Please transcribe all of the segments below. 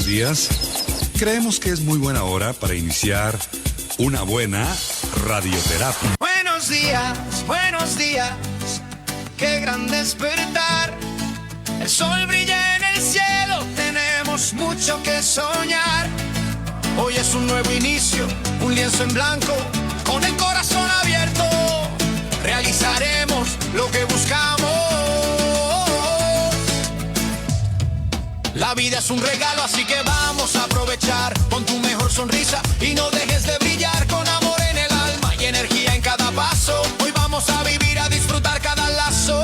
buenos días. Creemos que es muy buena hora para iniciar una buena radioterapia. Buenos días, qué gran despertar. El sol brilla en el cielo, tenemos mucho que soñar. Hoy es un nuevo inicio, un lienzo en blanco, con el corazón abierto. Realizaremos lo que buscamos. La vida es un regalo, así que vamos a aprovechar. Pon tu mejor sonrisa y no dejes de brillar. Con amor en el alma y energía en cada paso. Hoy vamos a vivir, a disfrutar cada lazo.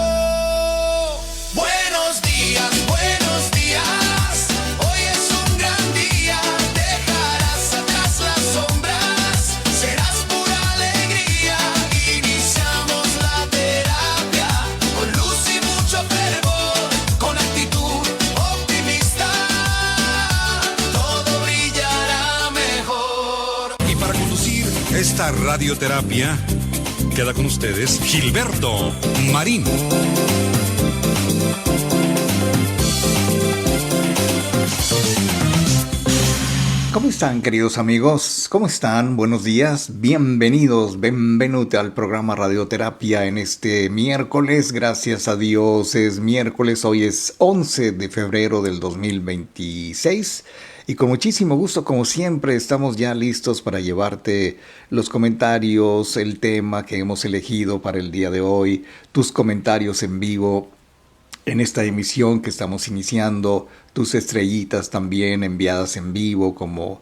Buenos días, buenos días. Hoy es un gran día. Dejarás atrás las sombras. Serás pura alegría. Iniciamos la terapia con luz y mucho fervor. Con actitud optimista, todo brillará mejor. Y para conducir esta radioterapia, queda con ustedes Gilberto Marín. ¿Cómo están, queridos amigos? ¿Cómo están? Buenos días. Bienvenidos, benvenuti al programa Radioterapia en este miércoles. Gracias a Dios es miércoles. Hoy es 11 de febrero del 2026. Y con muchísimo gusto, como siempre, estamos ya listos para llevarte los comentarios, el tema que hemos elegido para el día de hoy, tus comentarios en vivo en esta emisión que estamos iniciando, tus estrellitas también enviadas en vivo como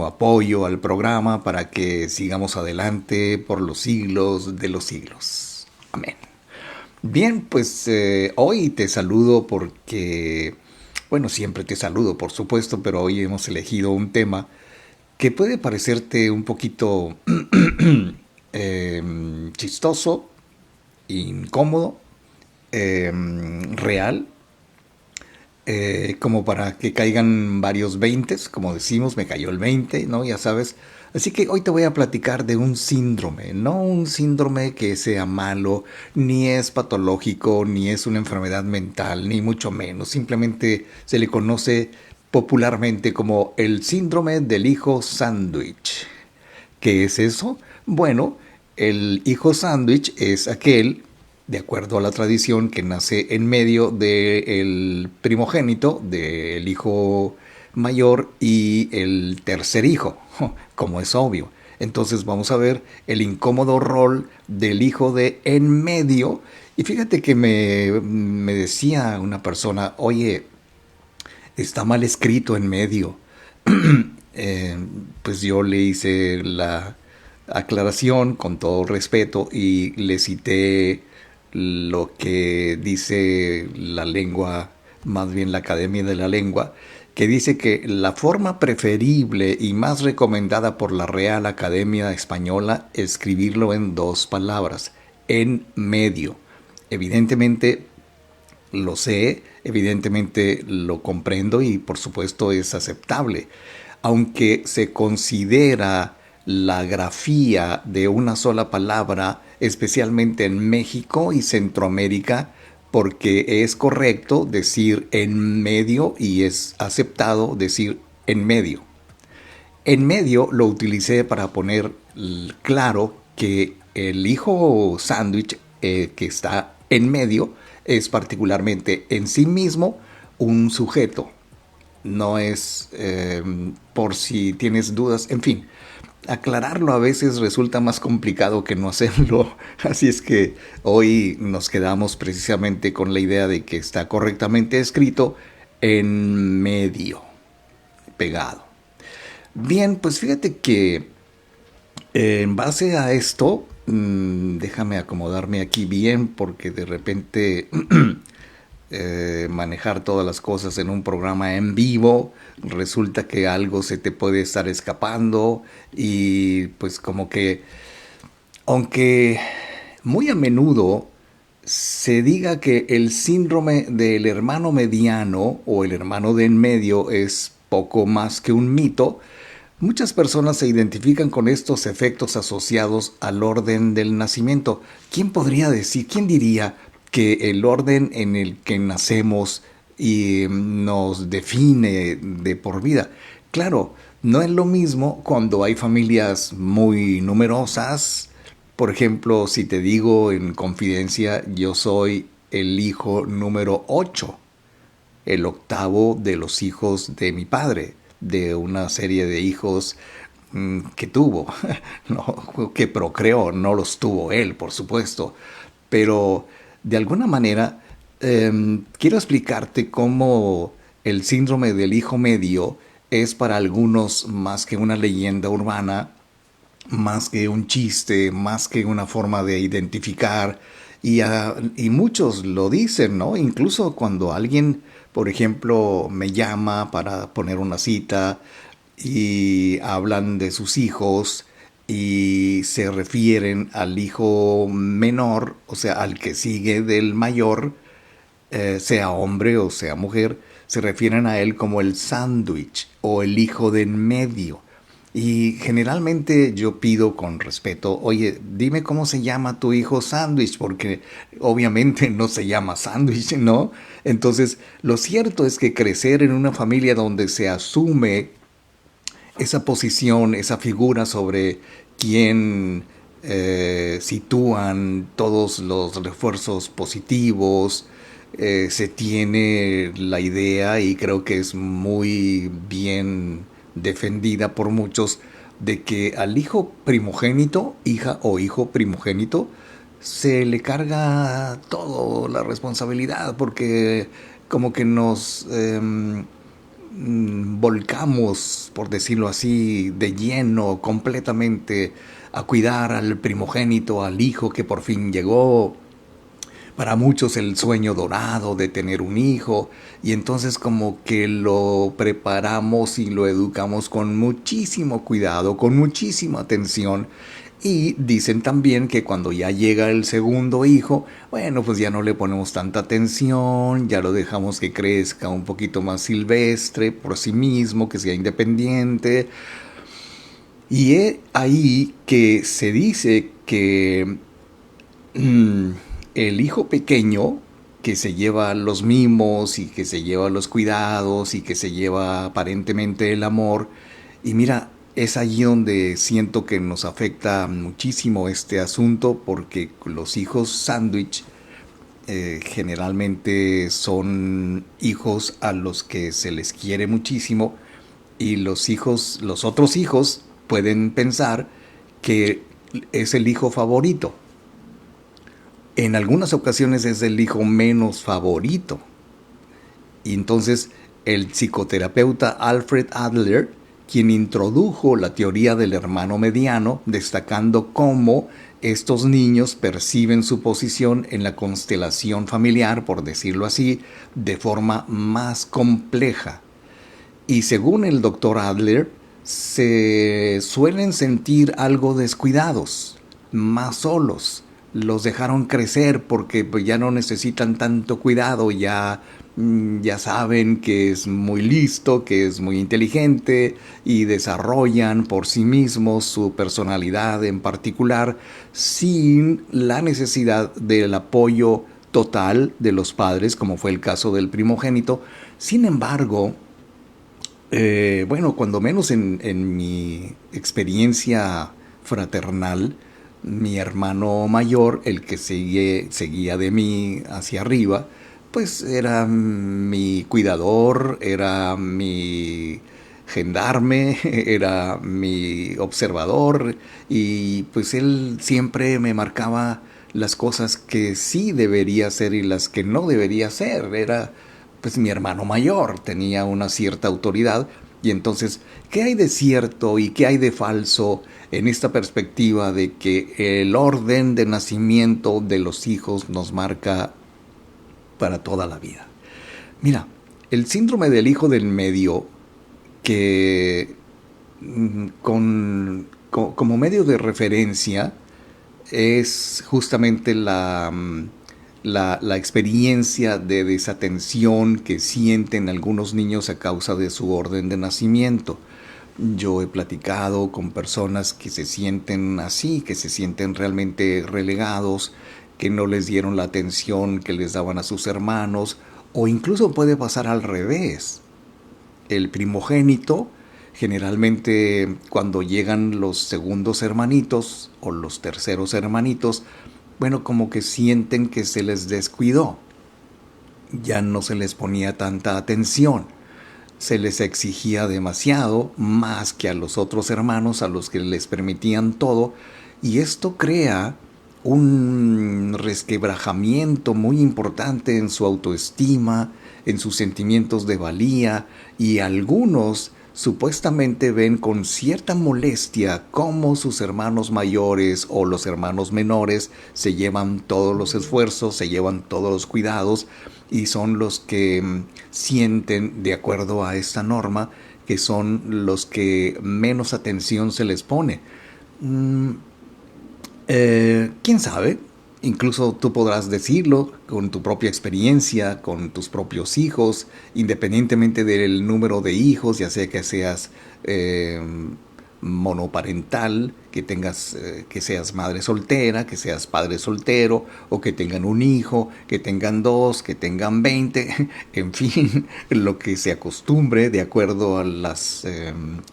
apoyo al programa para que sigamos adelante por los siglos de los siglos. Amén. Bien, pues hoy te saludo porque, siempre te saludo, por supuesto, pero hoy hemos elegido un tema que puede parecerte un poquito chistoso, incómodo, real, como para que caigan varios veintes, como decimos, me cayó el 20, ¿no? Ya sabes. Así que hoy te voy a platicar de un síndrome, no un síndrome que sea malo, ni es patológico, ni es una enfermedad mental, ni mucho menos. Simplemente se le conoce popularmente como el síndrome del hijo sándwich. ¿Qué es eso? Bueno, el hijo sándwich es aquel, de acuerdo a la tradición, que nace en medio del primogénito, del hijo mayor y el tercer hijo, como es obvio. Entonces vamos a ver el incómodo rol del hijo de en medio. Y fíjate que me decía una persona, oye, está mal escrito en medio. Pues yo le hice la aclaración con todo respeto y le cité lo que dice la lengua, más bien la Academia de la Lengua, que dice que la forma preferible y más recomendada por la Real Academia Española es escribirlo en 2 palabras, en medio. Evidentemente lo sé, evidentemente lo comprendo y por supuesto es aceptable, aunque se considera la grafía de una sola palabra, especialmente en México y Centroamérica, porque es correcto decir en medio y es aceptado decir en medio. En medio lo utilicé para poner claro que el hijo sándwich que está en medio es particularmente en sí mismo un sujeto. No es por si tienes dudas, en fin. Aclararlo a veces resulta más complicado que no hacerlo, así es que hoy nos quedamos precisamente con la idea de que está correctamente escrito en medio, pegado. Bien, pues fíjate que en base a esto, déjame acomodarme aquí bien porque de repente manejar todas las cosas en un programa en vivo, resulta que algo se te puede estar escapando y pues como que, aunque muy a menudo se diga que el síndrome del hermano mediano o el hermano de en medio es poco más que un mito, muchas personas se identifican con estos efectos asociados al orden del nacimiento. ¿Quién podría decir, quién diría que el orden en el que nacemos y nos define de por vida. Claro, no es lo mismo cuando hay familias muy numerosas. Por ejemplo, si te digo en confidencia, yo soy el hijo número 8, el octavo de los hijos de mi padre, de una serie de hijos que tuvo, no, que procreó, no los tuvo él, por supuesto, pero de alguna manera quiero explicarte cómo el síndrome del hijo medio es para algunos más que una leyenda urbana, más que un chiste, más que una forma de identificar. Y muchos lo dicen, ¿no? Incluso cuando alguien, por ejemplo, me llama para poner una cita y hablan de sus hijos y se refieren al hijo menor, o sea, al que sigue del mayor, sea hombre o sea mujer, se refieren a él como el sándwich o el hijo de en medio. Y generalmente yo pido con respeto, oye, dime cómo se llama tu hijo sándwich, porque obviamente no se llama sándwich, ¿no? Entonces, lo cierto es que crecer en una familia donde se asume esa posición, esa figura sobre quién sitúan todos los refuerzos positivos, se tiene la idea, y creo que es muy bien defendida por muchos, de que al hijo primogénito, hija o hijo primogénito, se le carga toda la responsabilidad, porque como que nos volcamos, por decirlo así, de lleno, completamente, a cuidar al primogénito, al hijo que por fin llegó. Para muchos el sueño dorado de tener un hijo, y entonces como que lo preparamos y lo educamos con muchísimo cuidado, con muchísima atención. Y dicen también que cuando ya llega el segundo hijo, bueno, pues ya no le ponemos tanta atención, ya lo dejamos que crezca un poquito más silvestre por sí mismo, que sea independiente. Y es ahí que se dice que el hijo pequeño, que se lleva los mimos y que se lleva los cuidados y que se lleva aparentemente el amor, y mira, es allí donde siento que nos afecta muchísimo este asunto, porque los hijos sándwich generalmente son hijos a los que se les quiere muchísimo, y los otros hijos pueden pensar que es el hijo favorito. En algunas ocasiones es el hijo menos favorito. Y entonces el psicoterapeuta Alfred Adler, quien introdujo la teoría del hermano mediano, destacando cómo estos niños perciben su posición en la constelación familiar, por decirlo así, de forma más compleja. Y según el doctor Adler, se suelen sentir algo descuidados, más solos. Los dejaron crecer porque pues, ya no necesitan tanto cuidado, ya saben que es muy listo, que es muy inteligente, y desarrollan por sí mismos su personalidad en particular sin la necesidad del apoyo total de los padres, como fue el caso del primogénito. Sin embargo, bueno, cuando menos en mi experiencia fraternal, mi hermano mayor, el que seguía de mí hacia arriba, pues era mi cuidador, era mi gendarme, era mi observador, y pues él siempre me marcaba las cosas que sí debería hacer y las que no debería hacer. Era pues mi hermano mayor, tenía una cierta autoridad. Y entonces, ¿qué hay de cierto y qué hay de falso en esta perspectiva de que el orden de nacimiento de los hijos nos marca para toda la vida? Mira, el síndrome del hijo del medio, que como medio de referencia es justamente la experiencia de desatención que sienten algunos niños a causa de su orden de nacimiento. Yo he platicado con personas que se sienten así, que se sienten realmente relegados, que no les dieron la atención que les daban a sus hermanos, O incluso puede pasar al revés. El primogénito, generalmente cuando llegan los segundos hermanitos o los terceros hermanitos, bueno, como que sienten que se les descuidó. Ya no se les ponía tanta atención. Se les exigía demasiado, más que a los otros hermanos a los que les permitían todo, y esto crea un resquebrajamiento muy importante en su autoestima, en sus sentimientos de valía, y algunos supuestamente ven con cierta molestia cómo sus hermanos mayores o los hermanos menores se llevan todos los esfuerzos, se llevan todos los cuidados, y son los que sienten, de acuerdo a esta norma, que son los que menos atención se les pone. ¿Quién sabe? Incluso tú podrás decirlo con tu propia experiencia, con tus propios hijos, independientemente del número de hijos, ya sea que seas monoparental, que seas madre soltera, que seas padre soltero, o que tengan un hijo, que tengan dos, que tengan 20, en fin, lo que se acostumbre de acuerdo a las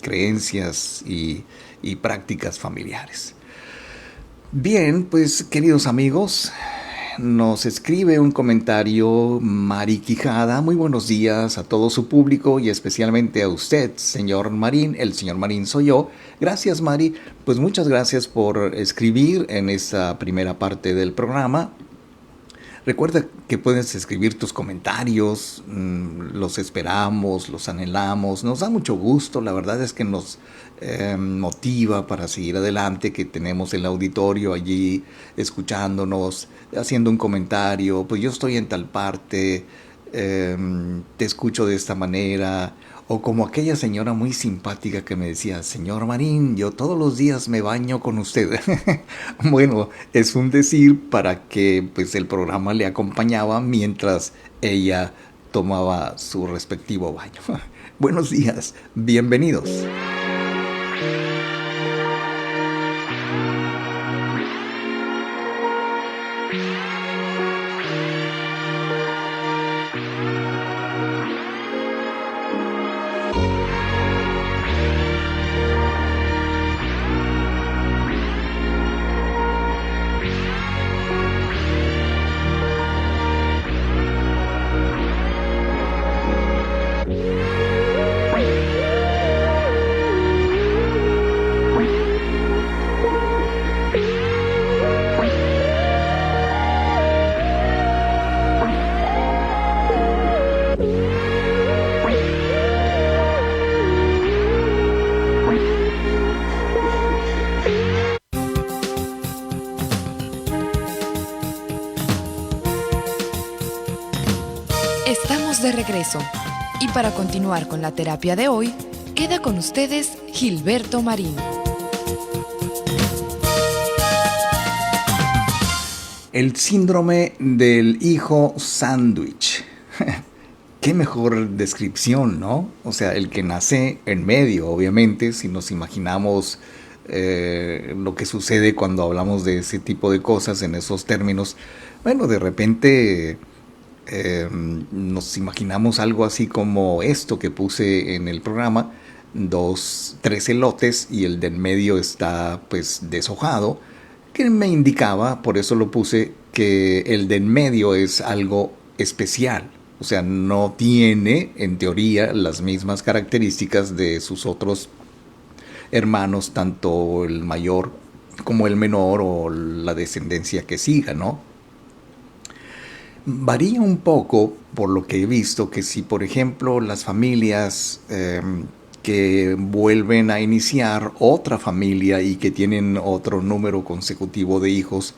creencias y prácticas familiares. Bien, pues queridos amigos, nos escribe un comentario Mari Quijada. Muy buenos días a todo su público y especialmente a usted, señor Marín. El señor Marín soy yo. Gracias, Mari. Pues muchas gracias por escribir en esta primera parte del programa. Recuerda que puedes escribir tus comentarios, los esperamos, los anhelamos, nos da mucho gusto, la verdad es que nos motiva para seguir adelante, que tenemos el auditorio allí escuchándonos, haciendo un comentario, pues yo estoy en tal parte, te escucho de esta manera, o como aquella señora muy simpática que me decía, señor Marín, yo todos los días me baño con usted. Bueno, es un decir para que pues el programa le acompañaba mientras ella tomaba su respectivo baño. Buenos días, bienvenidos. Estamos de regreso y para continuar con la terapia de hoy, queda con ustedes Gilberto Marín. El síndrome del hijo sándwich. Qué mejor descripción, ¿no? O sea, el que nace en medio, obviamente, si nos imaginamos lo que sucede cuando hablamos de ese tipo de cosas en esos términos. Bueno, de repente nos imaginamos algo así como esto que puse en el programa, tres elotes y el del medio está pues deshojado, que me indicaba, por eso lo puse, que el del medio es algo especial. O sea, no tiene, en teoría, las mismas características de sus otros hermanos, tanto el mayor como el menor o la descendencia que siga, ¿no? Varía un poco, por lo que he visto, que si, por ejemplo, las familias que vuelven a iniciar otra familia y que tienen otro número consecutivo de hijos,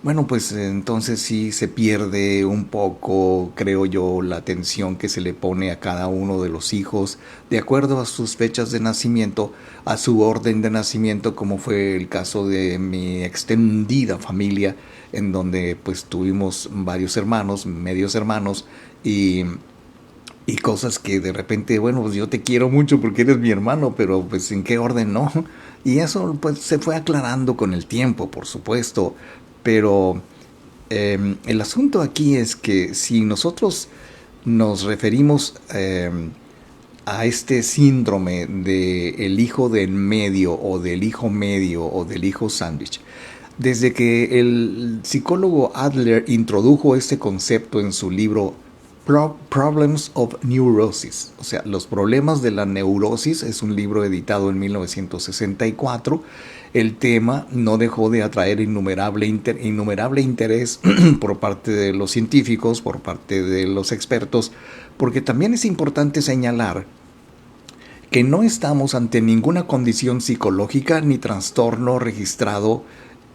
bueno, pues entonces sí se pierde un poco, creo yo, la atención que se le pone a cada uno de los hijos, de acuerdo a sus fechas de nacimiento, a su orden de nacimiento, como fue el caso de mi extendida familia, en donde pues tuvimos varios hermanos, medios hermanos, y cosas que de repente, bueno, pues yo te quiero mucho porque eres mi hermano, pero pues en qué orden no. Y eso pues se fue aclarando con el tiempo, por supuesto, pero el asunto aquí es que si nosotros nos referimos a este síndrome de el hijo de en medio o del hijo medio o del hijo sándwich. Desde que el psicólogo Adler introdujo este concepto en su libro Problems of Neurosis, o sea, los problemas de la neurosis, es un libro editado en 1964, el tema no dejó de atraer innumerable interés por parte de los científicos, por parte de los expertos, porque también es importante señalar que no estamos ante ninguna condición psicológica ni trastorno registrado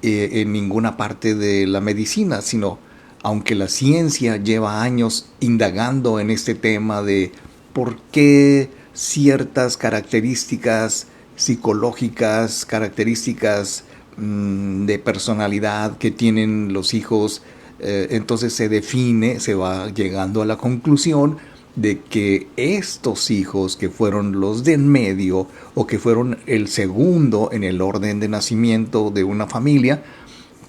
en ninguna parte de la medicina, sino aunque la ciencia lleva años indagando en este tema de por qué ciertas características psicológicas, características de personalidad que tienen los hijos, entonces se va llegando a la conclusión de que estos hijos que fueron los de en medio o que fueron el segundo en el orden de nacimiento de una familia,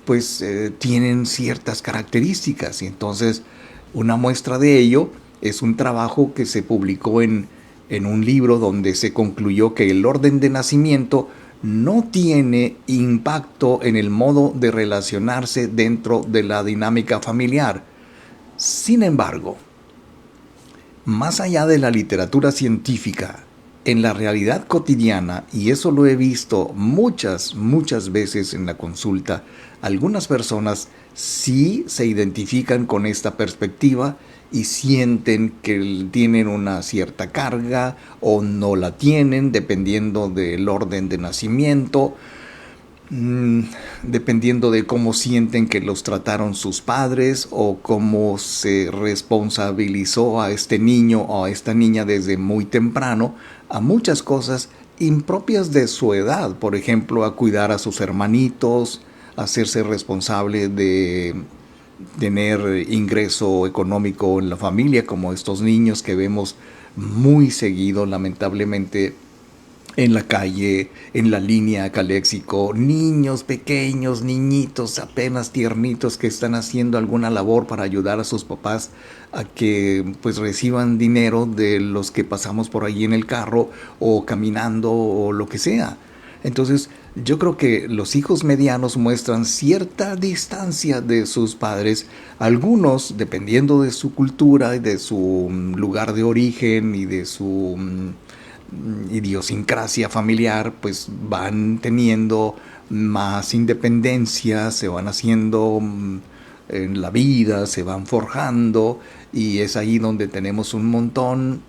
pues tienen ciertas características. Y entonces una muestra de ello es un trabajo que se publicó en un libro donde se concluyó que el orden de nacimiento no tiene impacto en el modo de relacionarse dentro de la dinámica familiar. Sin embargo, más allá de la literatura científica, en la realidad cotidiana, y eso lo he visto muchas veces en la consulta, algunas personas sí se identifican con esta perspectiva y sienten que tienen una cierta carga o no la tienen, dependiendo del orden de nacimiento, dependiendo de cómo sienten que los trataron sus padres o cómo se responsabilizó a este niño o a esta niña desde muy temprano a muchas cosas impropias de su edad, por ejemplo, a cuidar a sus hermanitos, a hacerse responsable de tener ingreso económico en la familia, como estos niños que vemos muy seguido, lamentablemente, en la calle, en la línea Caléxico, niños pequeños, niñitos apenas tiernitos que están haciendo alguna labor para ayudar a sus papás a que pues reciban dinero de los que pasamos por allí en el carro o caminando o lo que sea. Entonces yo creo que los hijos medianos muestran cierta distancia de sus padres, algunos dependiendo de su cultura y de su lugar de origen y de su idiosincrasia familiar, pues van teniendo más independencia, se van haciendo en la vida, se van forjando, y es ahí donde tenemos un montón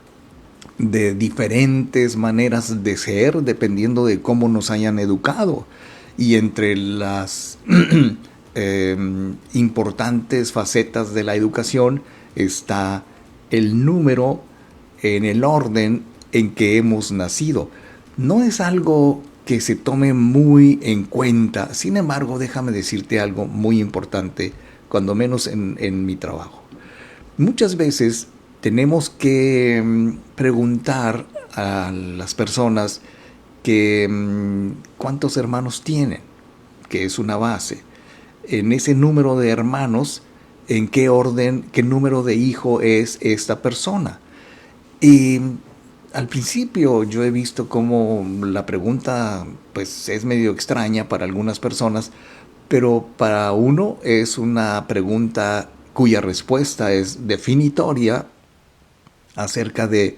de diferentes maneras de ser dependiendo de cómo nos hayan educado. Y entre las importantes facetas de la educación está el número en el orden en que hemos nacido. No es algo que se tome muy en cuenta. Sin embargo, déjame decirte algo muy importante, cuando menos en mi trabajo. Muchas veces tenemos que preguntar a las personas que cuántos hermanos tienen, que es una base. En ese número de hermanos, en qué orden, qué número de hijo es esta persona. Y al principio yo he visto cómo la pregunta pues es medio extraña para algunas personas, pero para uno es una pregunta cuya respuesta es definitoria acerca de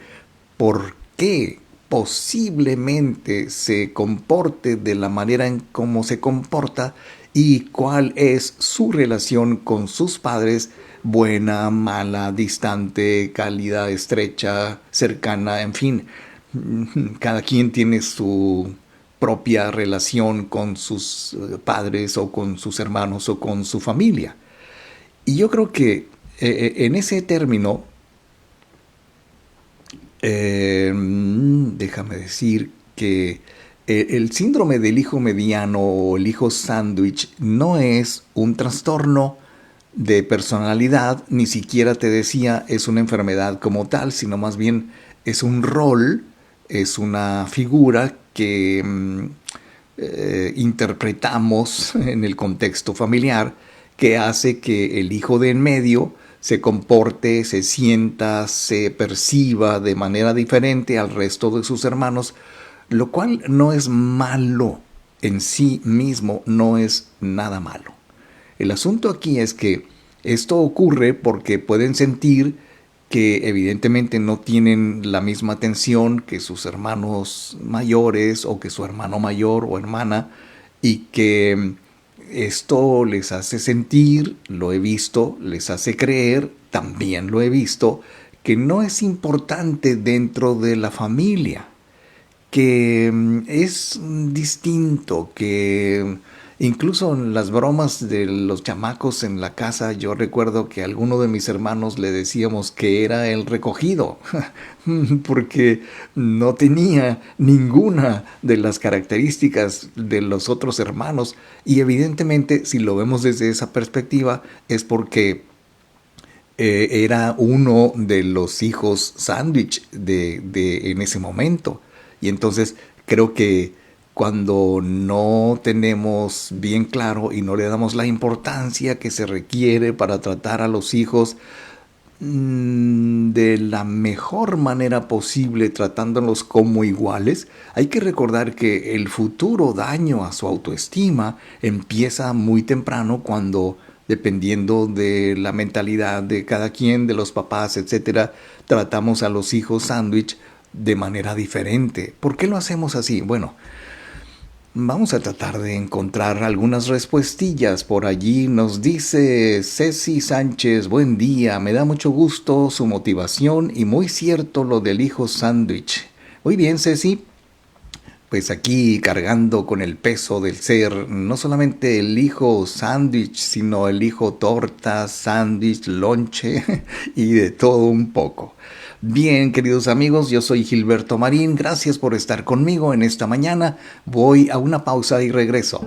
por qué posiblemente se comporte de la manera en cómo se comporta y cuál es su relación con sus padres, buena, mala, distante, cálida, estrecha, cercana, en fin. Cada quien tiene su propia relación con sus padres o con sus hermanos o con su familia. Y yo creo que en ese término, déjame decir que el síndrome del hijo mediano o el hijo sándwich no es un trastorno de personalidad, ni siquiera te decía es una enfermedad como tal, sino más bien es un rol, es una figura que interpretamos en el contexto familiar, que hace que el hijo de en medio se comporte, se sienta, se perciba de manera diferente al resto de sus hermanos, lo cual no es malo en sí mismo, no es nada malo. El asunto aquí es que esto ocurre porque pueden sentir que evidentemente no tienen la misma atención que sus hermanos mayores o que su hermano mayor o hermana, y que esto les hace sentir, lo he visto, les hace creer, también lo he visto, que no es importante dentro de la familia, que es distinto, que incluso en las bromas de los chamacos en la casa, yo recuerdo que a alguno de mis hermanos le decíamos que era el recogido, porque no tenía ninguna de las características de los otros hermanos, y evidentemente si lo vemos desde esa perspectiva es porque era uno de los hijos sándwich en ese momento. Y entonces creo que cuando no tenemos bien claro y no le damos la importancia que se requiere para tratar a los hijos de la mejor manera posible, tratándolos como iguales, hay que recordar que el futuro daño a su autoestima empieza muy temprano cuando, dependiendo de la mentalidad de cada quien, de los papás, etcétera, tratamos a los hijos sándwich de manera diferente. ¿Por qué lo hacemos así? Bueno, vamos a tratar de encontrar algunas respuestillas. Por allí nos dice Ceci Sánchez: buen día, me da mucho gusto su motivación y muy cierto lo del hijo sándwich. Muy bien, Ceci. Pues aquí cargando con el peso del ser, no solamente el hijo sándwich, sino el hijo torta, sándwich, lonche y de todo un poco. Bien, queridos amigos, yo soy Gilberto Marín, gracias por estar conmigo en esta mañana. Voy a una pausa y regreso.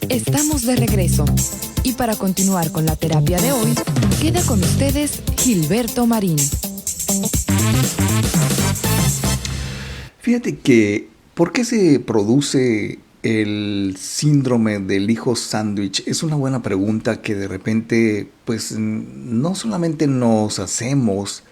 Estamos de regreso y para continuar con la terapia de hoy, queda con ustedes Gilberto Marín. Fíjate que, ¿por qué se produce el síndrome del hijo sándwich? Es una buena pregunta que de repente, pues, no solamente nos hacemos.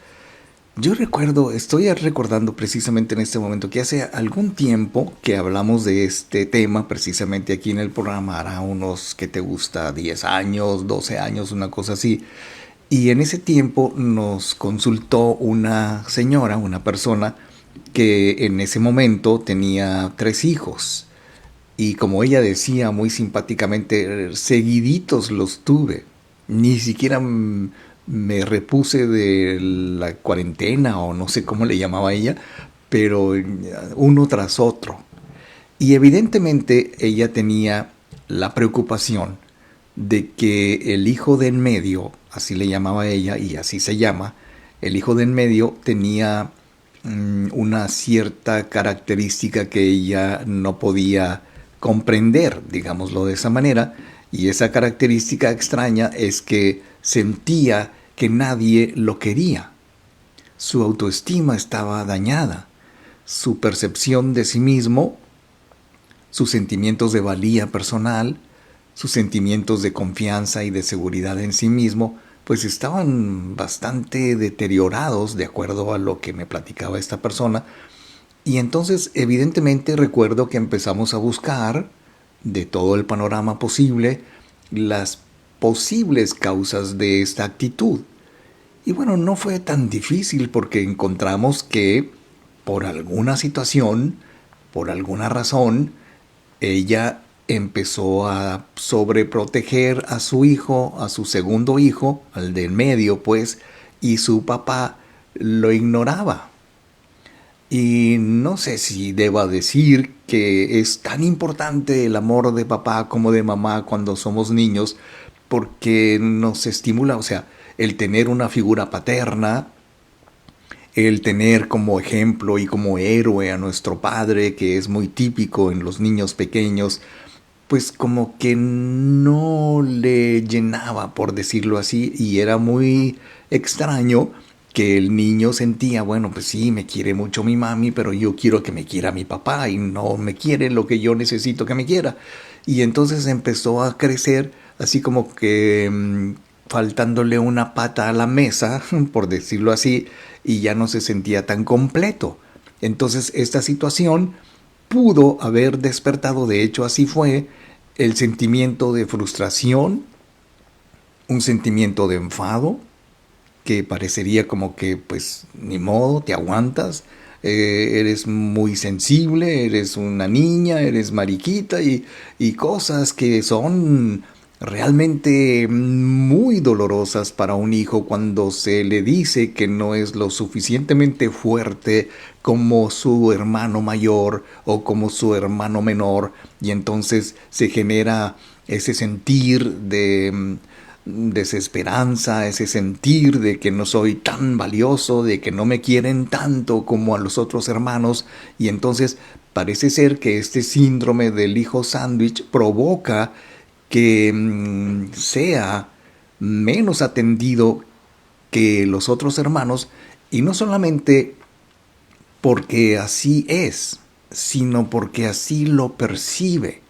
Yo estoy recordando precisamente en este momento que hace algún tiempo que hablamos de este tema precisamente aquí en el programa, hará unos, ¿qué te gusta? 10 años, 12 años, una cosa así. Y en ese tiempo nos consultó una señora, una persona que en ese momento tenía 3 hijos. Y como ella decía muy simpáticamente, seguiditos los tuve. Ni siquiera me repuse de la cuarentena o no sé cómo le llamaba ella, pero uno tras otro. Y evidentemente ella tenía la preocupación de que el hijo de en medio, así le llamaba ella y así se llama, el hijo de en medio tenía una cierta característica que ella no podía comprender, digámoslo de esa manera, y esa característica extraña es que sentía que nadie lo quería. Su autoestima estaba dañada, su percepción de sí mismo, sus sentimientos de valía personal, sus sentimientos de confianza y de seguridad en sí mismo, pues estaban bastante deteriorados de acuerdo a lo que me platicaba esta persona. Y entonces evidentemente recuerdo que empezamos a buscar de todo el panorama posible las posibles causas de esta actitud. Y bueno, no fue tan difícil porque encontramos que por alguna situación, por alguna razón, ella empezó a sobreproteger a su hijo, a su segundo hijo, al del medio pues, y su papá lo ignoraba. Y no sé si deba decir que es tan importante el amor de papá como de mamá cuando somos niños, porque nos estimula, o sea, el tener una figura paterna, el tener como ejemplo y como héroe a nuestro padre, que es muy típico en los niños pequeños, pues como que no le llenaba, por decirlo así, y era muy extraño que el niño sentía, bueno, pues sí, me quiere mucho mi mami, pero yo quiero que me quiera mi papá y no me quiere lo que yo necesito que me quiera. Y entonces empezó a crecer así como que faltándole una pata a la mesa, por decirlo así, y ya no se sentía tan completo. Entonces esta situación pudo haber despertado, de hecho así fue, el sentimiento de frustración, un sentimiento de enfado, que parecería como que pues ni modo, te aguantas, eres muy sensible, eres una niña, eres mariquita y cosas que son realmente muy dolorosas para un hijo cuando se le dice que no es lo suficientemente fuerte como su hermano mayor o como su hermano menor, y entonces se genera ese sentir de desesperanza, ese sentir de que no soy tan valioso, de que no me quieren tanto como a los otros hermanos, y entonces parece ser que este síndrome del hijo sándwich provoca que sea menos atendido que los otros hermanos, y no solamente porque así es, sino porque así lo percibe.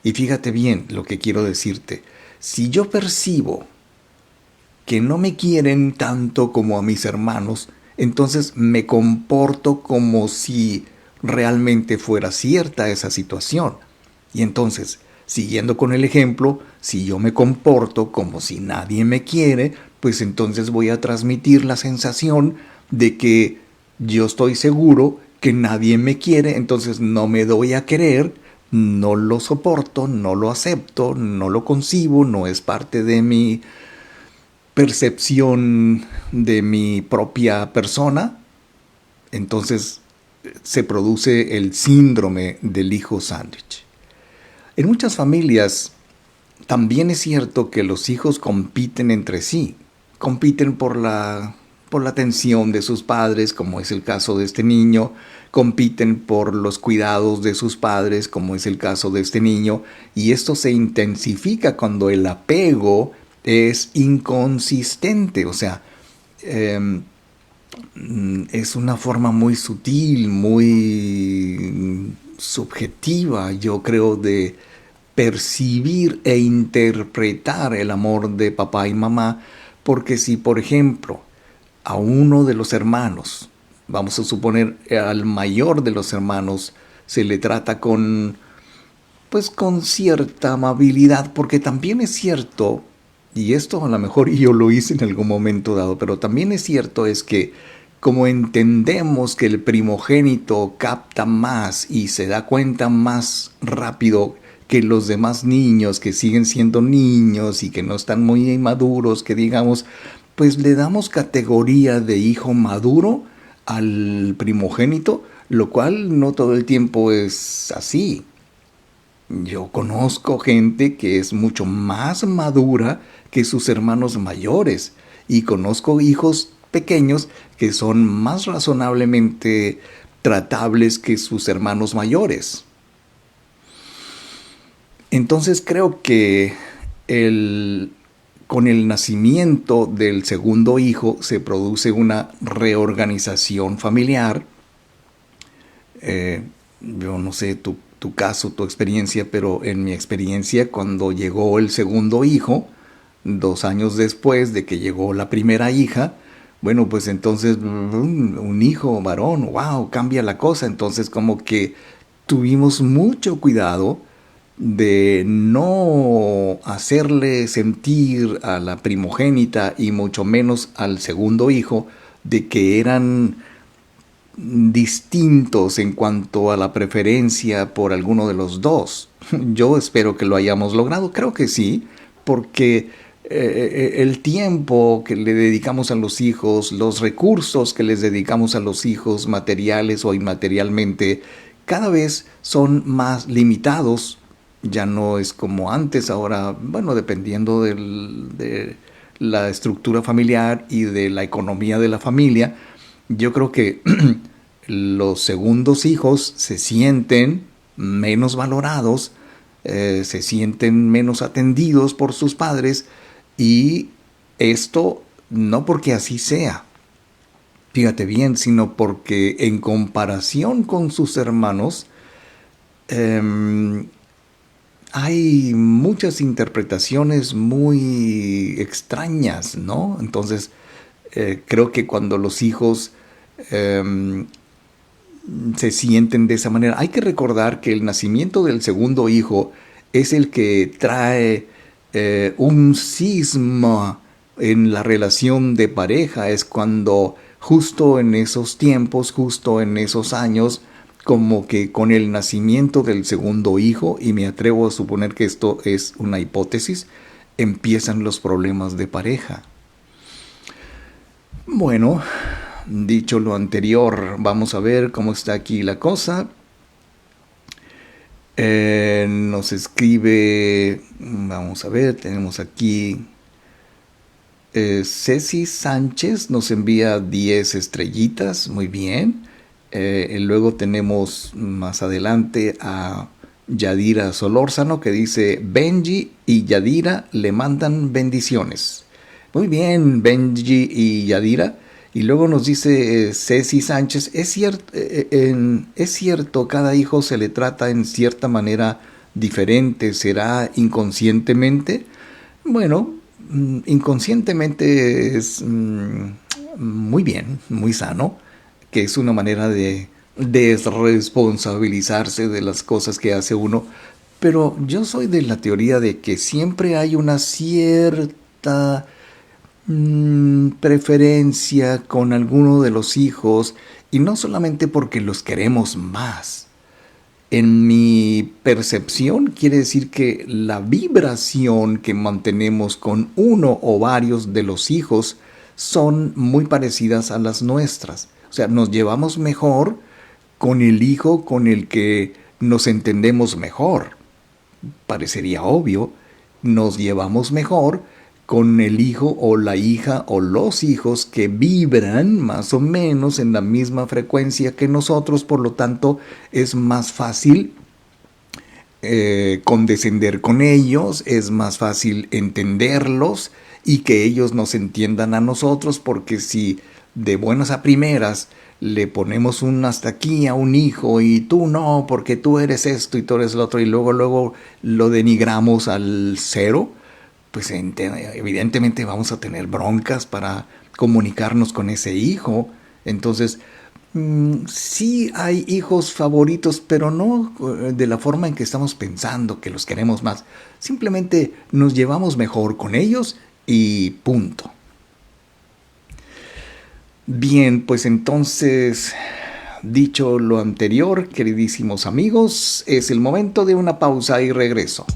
Y fíjate bien lo que quiero decirte. Si yo percibo que no me quieren tanto como a mis hermanos, entonces me comporto como si realmente fuera cierta esa situación. Y entonces, siguiendo con el ejemplo, si yo me comporto como si nadie me quiere, pues entonces voy a transmitir la sensación de que yo estoy seguro que nadie me quiere, entonces no me doy a querer, no lo soporto, no lo acepto, no lo concibo, no es parte de mi percepción de mi propia persona. Entonces se produce el síndrome del hijo sándwich. En muchas familias también es cierto que los hijos compiten entre sí, compiten por la atención de sus padres, como es el caso de este niño, compiten por los cuidados de sus padres, como es el caso de este niño, y esto se intensifica cuando el apego es inconsistente, o sea, es una forma muy sutil, muy subjetiva, yo creo, de percibir e interpretar el amor de papá y mamá, porque si, por ejemplo, a uno de los hermanos, vamos a suponer al mayor de los hermanos, se le trata con, pues con cierta amabilidad, porque también es cierto, y esto a lo mejor yo lo hice en algún momento dado, pero también es cierto es que como entendemos que el primogénito capta más y se da cuenta más rápido que los demás niños que siguen siendo niños y que no están muy maduros, que digamos, pues le damos categoría de hijo maduro al primogénito, lo cual no todo el tiempo es así. Yo conozco gente que es mucho más madura que sus hermanos mayores, y conozco hijos pequeños que son más razonablemente tratables que sus hermanos mayores. Entonces creo que con el nacimiento del segundo hijo se produce una reorganización familiar. Yo no sé tu caso, tu experiencia, pero en mi experiencia, cuando llegó el segundo hijo, 2 años después de que llegó la primera hija, bueno, pues entonces un hijo varón, wow, cambia la cosa. Entonces como que tuvimos mucho cuidado de no hacerle sentir a la primogénita y mucho menos al segundo hijo de que eran distintos en cuanto a la preferencia por alguno de los dos. Yo espero que lo hayamos logrado, creo que sí, porque el tiempo que le dedicamos a los hijos, los recursos que les dedicamos a los hijos, materiales o inmaterialmente, cada vez son más limitados. Ya no es como antes. Ahora, bueno, dependiendo de la estructura familiar y de la economía de la familia, yo creo que los segundos hijos se sienten menos valorados, se sienten menos atendidos por sus padres, y esto no porque así sea, fíjate bien, sino porque en comparación con sus hermanos, hay muchas interpretaciones muy extrañas, ¿no? Entonces, creo que cuando los hijos se sienten de esa manera, hay que recordar que el nacimiento del segundo hijo es el que trae un cisma en la relación de pareja. Es cuando justo en esos tiempos, justo en esos años, como que con el nacimiento del segundo hijo, y me atrevo a suponer que esto es una hipótesis, empiezan los problemas de pareja. Bueno, dicho lo anterior, vamos a ver cómo está aquí la cosa. Nos escribe, vamos a ver, tenemos aquí Ceci Sánchez, nos envía 10 estrellitas, muy bien. Luego tenemos más adelante a Yadira Solórzano, que dice: Benji y Yadira le mandan bendiciones. Muy bien, Benji y Yadira. Y luego nos dice Ceci Sánchez: es cierto, cada hijo se le trata en cierta manera diferente. ¿Será inconscientemente? Bueno, inconscientemente es muy bien, muy sano, que es una manera de desresponsabilizarse de las cosas que hace uno. Pero yo soy de la teoría de que siempre hay una cierta preferencia con alguno de los hijos, y no solamente porque los queremos más. En mi percepción, quiere decir que la vibración que mantenemos con uno o varios de los hijos son muy parecidas a las nuestras. O sea, nos llevamos mejor con el hijo con el que nos entendemos mejor. Parecería obvio, nos llevamos mejor con el hijo o la hija o los hijos que vibran más o menos en la misma frecuencia que nosotros. Por lo tanto, es más fácil condescender con ellos, es más fácil entenderlos y que ellos nos entiendan a nosotros, porque si de buenas a primeras le ponemos un hasta aquí a un hijo, y tú no, porque tú eres esto y tú eres lo otro, y luego lo denigramos al cero, pues evidentemente vamos a tener broncas para comunicarnos con ese hijo. Entonces, sí hay hijos favoritos, pero no de la forma en que estamos pensando que los queremos más. Simplemente nos llevamos mejor con ellos y punto. Bien, pues entonces, dicho lo anterior, queridísimos amigos, es el momento de una pausa y regreso.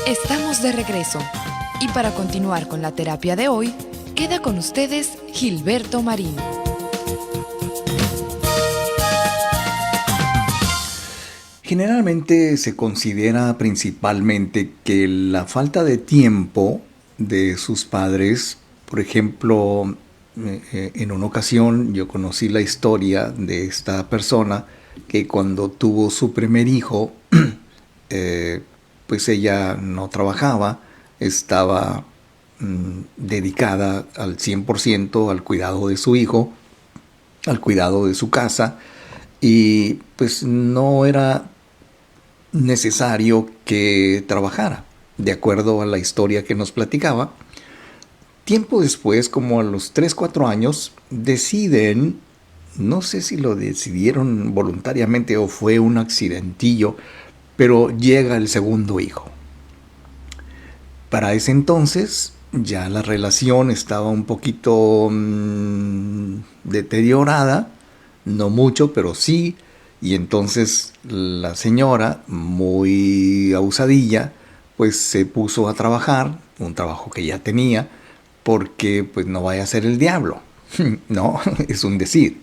Estamos de regreso y para continuar con la terapia de hoy, queda con ustedes Gilberto Marín. Generalmente se considera principalmente que la falta de tiempo de sus padres, por ejemplo, en una ocasión yo conocí la historia de esta persona que cuando tuvo su primer hijo, pues ella no trabajaba, estaba dedicada al 100% al cuidado de su hijo, al cuidado de su casa, y pues no era necesario que trabajara, de acuerdo a la historia que nos platicaba. Tiempo después, como a los 3, 4 años, deciden, no sé si lo decidieron voluntariamente o fue un accidentillo, pero llega el segundo hijo. Para ese entonces ya la relación estaba un poquito deteriorada, no mucho, pero sí, y entonces la señora, muy abusadilla, pues se puso a trabajar, un trabajo que ya tenía, porque pues no vaya a ser el diablo, no, es un decir.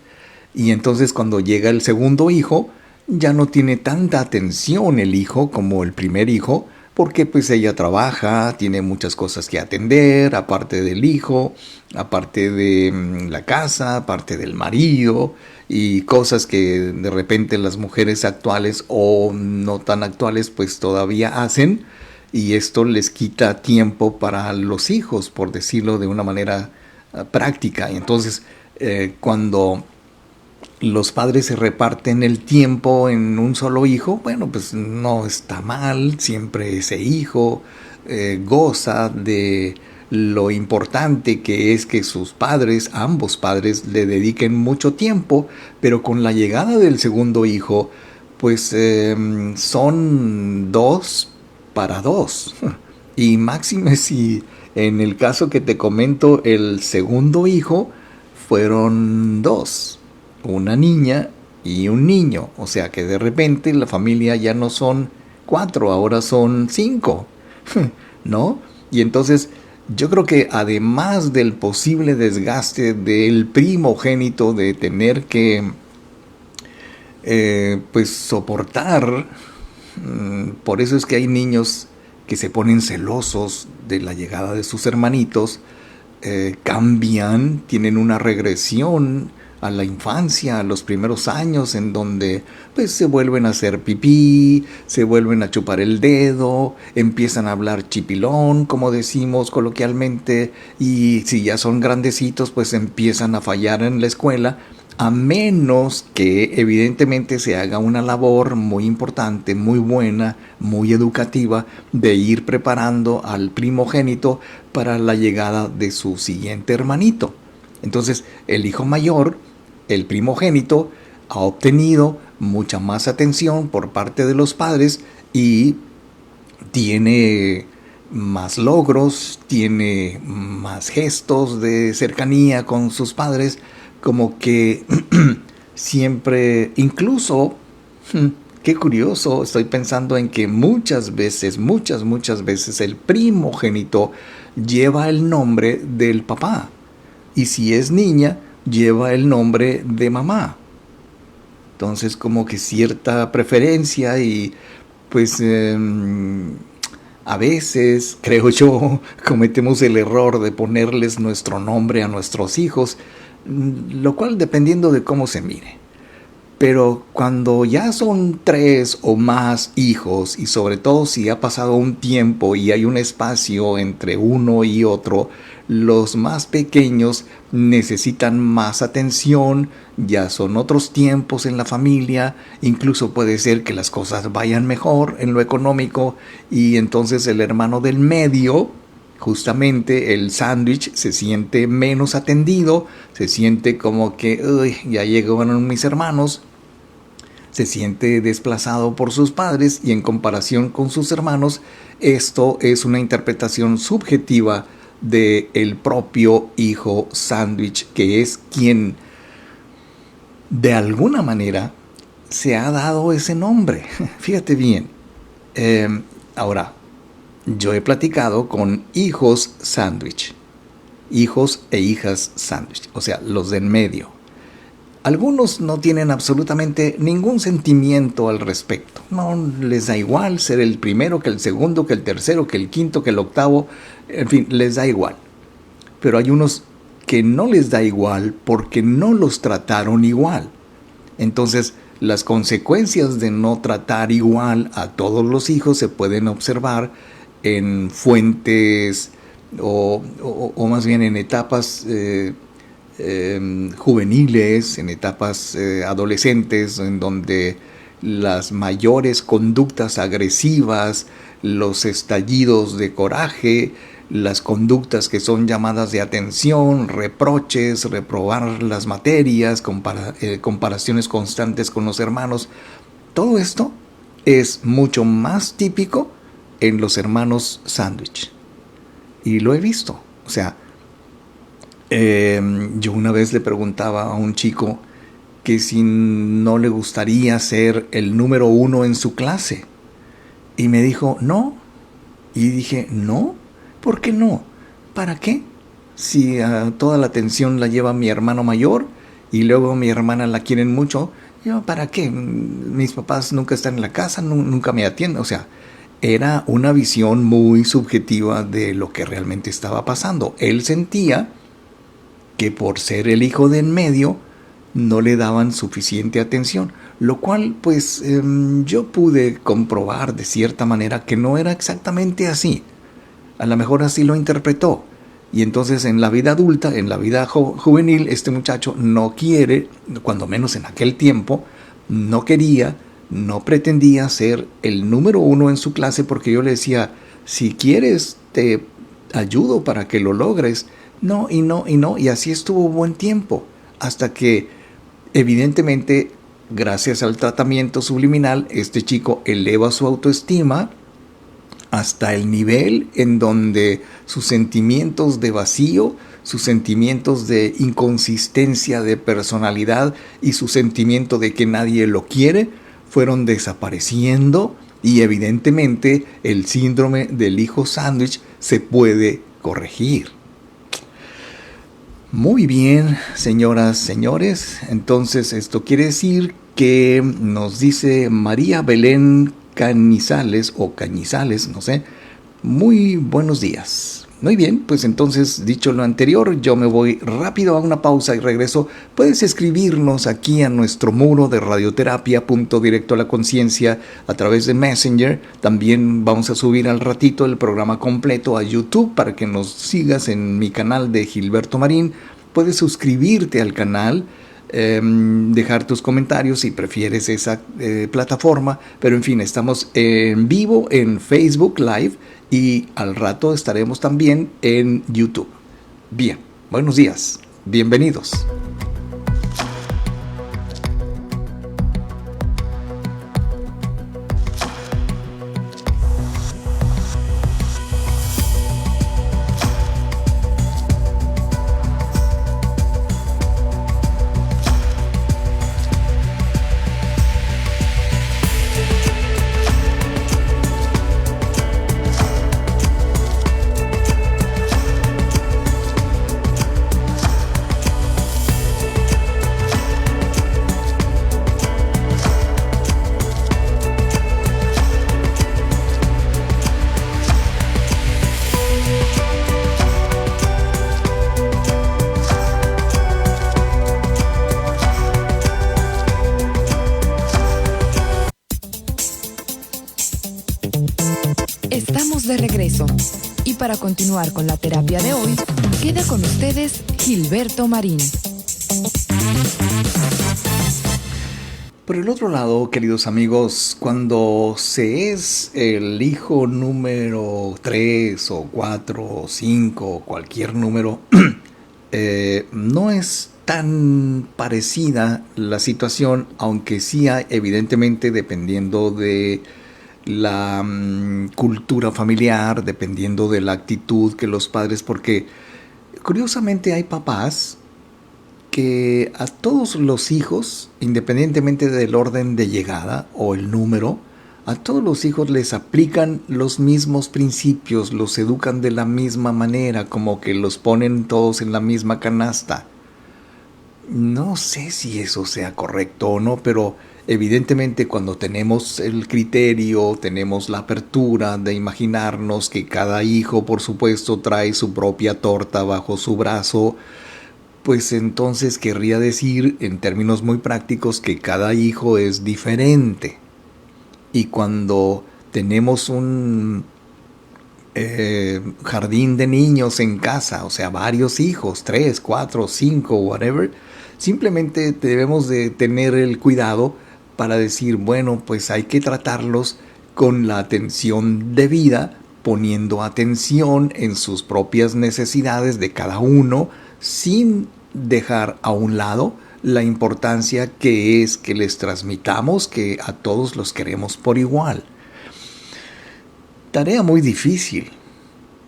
Y entonces cuando llega el segundo hijo, ya no tiene tanta atención el hijo como el primer hijo, porque pues ella trabaja, tiene muchas cosas que atender, aparte del hijo, aparte de la casa, aparte del marido, y cosas que de repente las mujeres actuales o no tan actuales pues todavía hacen, y esto les quita tiempo para los hijos, por decirlo de una manera práctica. Y entonces cuando los padres se reparten el tiempo en un solo hijo, bueno, pues no está mal, siempre ese hijo goza de lo importante que es que sus padres, ambos padres, le dediquen mucho tiempo, pero con la llegada del segundo hijo, pues son 2 para 2. Y máxime si en el caso que te comento, el segundo hijo fueron 2. Una niña y un niño, o sea que de repente la familia ya no son 4, ahora son 5, ¿no? Y entonces yo creo que además del posible desgaste del primogénito de tener que pues soportar, por eso es que hay niños que se ponen celosos de la llegada de sus hermanitos, cambian, tienen una regresión a la infancia, a los primeros años, en donde pues se vuelven a hacer pipí, se vuelven a chupar el dedo, empiezan a hablar chipilón, como decimos coloquialmente, y si ya son grandecitos, pues empiezan a fallar en la escuela, a menos que evidentemente se haga una labor muy importante, muy buena, muy educativa, de ir preparando al primogénito para la llegada de su siguiente hermanito. Entonces, el hijo mayor, el primogénito, ha obtenido mucha más atención por parte de los padres y tiene más logros, tiene más gestos de cercanía con sus padres, como que siempre, incluso, qué curioso, estoy pensando en que muchas veces el primogénito lleva el nombre del papá. Y si es niña, lleva el nombre de mamá. Entonces como que cierta preferencia y pues a veces, creo yo, cometemos el error de ponerles nuestro nombre a nuestros hijos, lo cual dependiendo de cómo se mire. Pero cuando ya son 3 o más hijos, y sobre todo si ha pasado un tiempo y hay un espacio entre uno y otro, los más pequeños necesitan más atención, ya son otros tiempos en la familia, incluso puede ser que las cosas vayan mejor en lo económico, y entonces el hermano del medio, justamente el sándwich, se siente menos atendido, se siente como que ya llegaron mis hermanos, se siente desplazado por sus padres, y en comparación con sus hermanos, esto es una interpretación subjetiva del propio hijo sándwich, que es quien de alguna manera se ha dado ese nombre. Fíjate bien, ahora, yo he platicado con hijos sándwich, hijos e hijas sándwich, o sea, los de en medio. Algunos no tienen absolutamente ningún sentimiento al respecto. No les da igual ser el primero, que el segundo, que el tercero, que el quinto, que el octavo. En fin, les da igual. Pero hay unos que no les da igual porque no los trataron igual. Entonces, las consecuencias de no tratar igual a todos los hijos se pueden observar en fuentes o más bien en etapas juveniles, en etapas adolescentes, en donde las mayores conductas agresivas, los estallidos de coraje, las conductas que son llamadas de atención, reproches, reprobar las materias, comparaciones constantes con los hermanos, todo esto es mucho más típico en los hermanos sándwich. Y lo he visto. O sea, yo una vez le preguntaba a un chico que si no le gustaría ser el número 1 en su clase. Y me dijo, no. Y dije, no, ¿por qué no? ¿Para qué? Si toda la atención la lleva mi hermano mayor y luego mi hermana la quieren mucho, yo, ¿para qué? Mis papás nunca están en la casa, nunca me atienden. O sea, era una visión muy subjetiva de lo que realmente estaba pasando. Él sentía que por ser el hijo de en medio no le daban suficiente atención, lo cual pues yo pude comprobar de cierta manera que no era exactamente así. A lo mejor así lo interpretó. Y entonces en la vida adulta, en la vida juvenil, este muchacho no quiere, cuando menos en aquel tiempo, no quería, no pretendía ser el número 1 en su clase, porque yo le decía, si quieres te ayudo para que lo logres. No, y no, y no, y así estuvo buen tiempo, hasta que evidentemente, gracias al tratamiento subliminal, este chico eleva su autoestima hasta el nivel en donde sus sentimientos de vacío, sus sentimientos de inconsistencia de personalidad y su sentimiento de que nadie lo quiere fueron desapareciendo, y evidentemente el síndrome del hijo sándwich se puede corregir. Muy bien, señoras, señores, entonces esto quiere decir que nos dice María Belén Canizales o Cañizales, no sé, muy buenos días. Muy bien, pues entonces, dicho lo anterior, yo me voy rápido a una pausa y regreso. Puedes escribirnos aquí a nuestro muro de radioterapia, directo a la conciencia, a través de Messenger. También vamos a subir al ratito el programa completo a YouTube para que nos sigas en mi canal de Gilberto Marín. Puedes suscribirte al canal, dejar tus comentarios si prefieres esa plataforma, pero en fin, estamos en vivo en Facebook Live y al rato estaremos también en YouTube. Bien, buenos días, bienvenidos. Estamos de regreso y para continuar con la terapia de hoy, queda con ustedes Gilberto Marín. Por el otro lado, queridos amigos, cuando se es el hijo número 3 o 4 o 5 o cualquier número, no es tan parecida la situación, aunque sí hay, evidentemente, dependiendo de la cultura familiar, dependiendo de la actitud que los padres, porque curiosamente hay papás que a todos los hijos, independientemente del orden de llegada o el número, a todos los hijos les aplican los mismos principios, los educan de la misma manera, como que los ponen todos en la misma canasta. No sé si eso sea correcto o no, pero evidentemente cuando tenemos el criterio, tenemos la apertura de imaginarnos que cada hijo, por supuesto, trae su propia torta bajo su brazo, pues entonces querría decir en términos muy prácticos que cada hijo es diferente. Y cuando tenemos un jardín de niños en casa, o sea, varios hijos, 3, 4, 5, whatever, simplemente debemos de tener el cuidado para decir, bueno, pues hay que tratarlos con la atención debida, poniendo atención en sus propias necesidades de cada uno, sin dejar a un lado la importancia que es que les transmitamos que a todos los queremos por igual. Tarea muy difícil,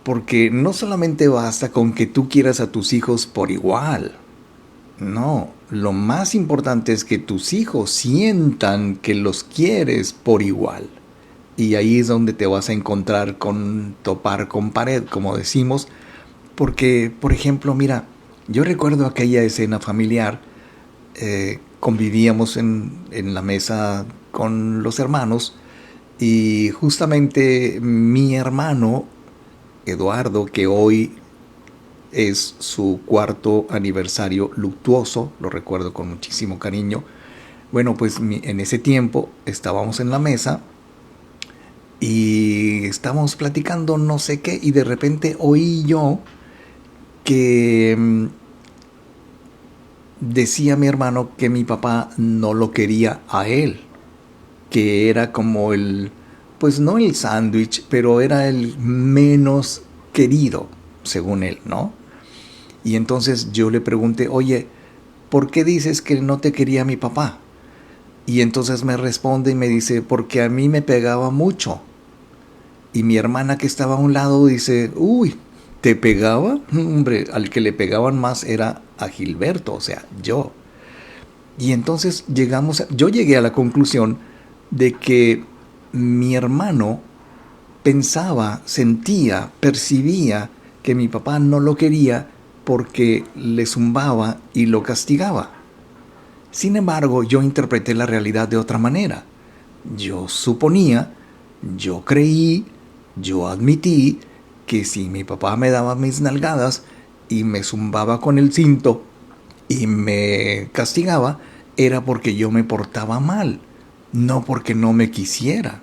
porque no solamente basta con que tú quieras a tus hijos por igual. No, lo más importante es que tus hijos sientan que los quieres por igual. Y ahí es donde te vas a encontrar con topar con pared, como decimos, porque, por ejemplo, mira, yo recuerdo aquella escena familiar, convivíamos en la mesa con los hermanos, y justamente mi hermano, Eduardo, que hoy es su 4º aniversario luctuoso, lo recuerdo con muchísimo cariño. Bueno, pues en ese tiempo estábamos en la mesa y estábamos platicando no sé qué, y de repente oí yo que decía mi hermano que mi papá no lo quería a él, que era como pues no el sándwich, pero era el menos querido, según él, ¿no? Y entonces yo le pregunté, oye, ¿por qué dices que no te quería mi papá? Y entonces me responde y me dice, porque a mí me pegaba mucho. Y mi hermana que estaba a un lado dice, uy, ¿te pegaba? Hombre, al que le pegaban más era a Gilberto, o sea, yo. Y entonces yo llegué a la conclusión de que mi hermano pensaba, sentía, percibía que mi papá no lo quería porque le zumbaba y lo castigaba. Sin embargo, yo interpreté la realidad de otra manera. Yo suponía, yo creí, yo admití que si mi papá me daba mis nalgadas y me zumbaba con el cinto y me castigaba, era porque yo me portaba mal, no porque no me quisiera.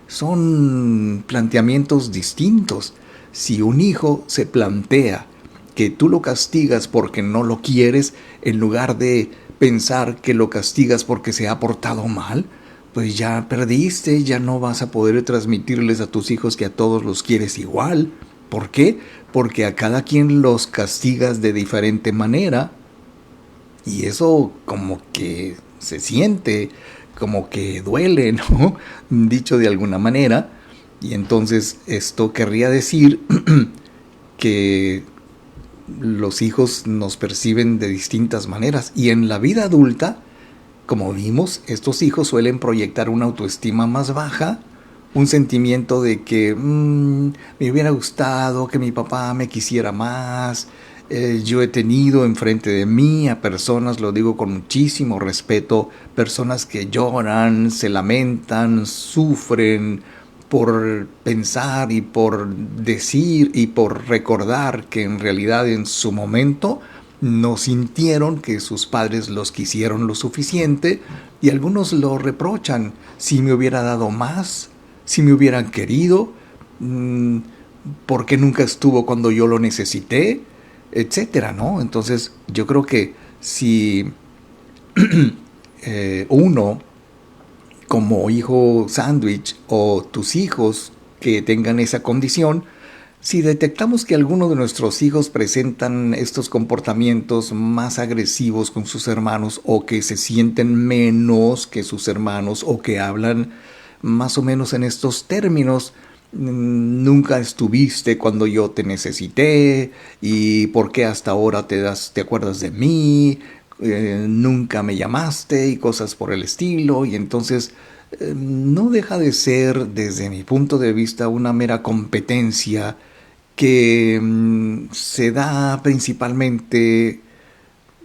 Son planteamientos distintos. Si un hijo se plantea que tú lo castigas porque no lo quieres, en lugar de pensar que lo castigas porque se ha portado mal, pues ya perdiste, ya no vas a poder transmitirles a tus hijos que a todos los quieres igual. ¿Por qué? Porque a cada quien los castigas de diferente manera. Y eso como que se siente, como que duele, ¿no? Dicho de alguna manera. Y entonces esto querría decir que los hijos nos perciben de distintas maneras. Y en la vida adulta, como vimos, estos hijos suelen proyectar una autoestima más baja, un sentimiento de que me hubiera gustado que mi papá me quisiera más. Yo he tenido enfrente de mí a personas, lo digo con muchísimo respeto, personas que lloran, se lamentan, sufren por pensar y por decir y por recordar que en realidad en su momento no sintieron que sus padres los quisieron lo suficiente, y algunos lo reprochan. Si me hubiera dado más, si me hubieran querido, ¿por qué nunca estuvo cuando yo lo necesité? Etcétera, ¿no? Entonces yo creo que si uno como hijo sándwich o tus hijos que tengan esa condición, si detectamos que alguno de nuestros hijos presentan estos comportamientos más agresivos con sus hermanos, o que se sienten menos que sus hermanos, o que hablan más o menos en estos términos: nunca estuviste cuando yo te necesité, y por qué hasta ahora te acuerdas de mí, nunca me llamaste, y cosas por el estilo. Y entonces no deja de ser, desde mi punto de vista, una mera competencia que se da principalmente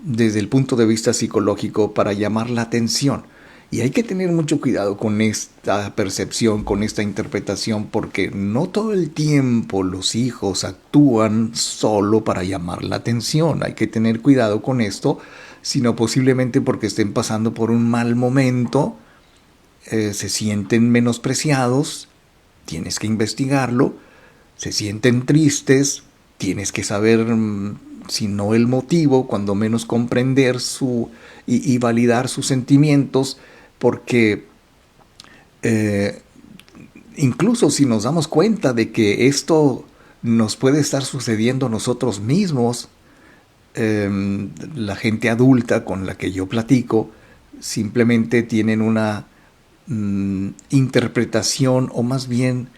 desde el punto de vista psicológico para llamar la atención. Y hay que tener mucho cuidado con esta percepción, con esta interpretación, porque no todo el tiempo los hijos actúan solo para llamar la atención. Hay que tener cuidado con esto, sino posiblemente porque estén pasando por un mal momento, se sienten menospreciados, tienes que investigarlo, se sienten tristes, tienes que saber, si no el motivo, cuando menos comprender y validar sus sentimientos, porque incluso si nos damos cuenta de que esto nos puede estar sucediendo a nosotros mismos, la gente adulta con la que yo platico simplemente tienen una interpretación, o más bien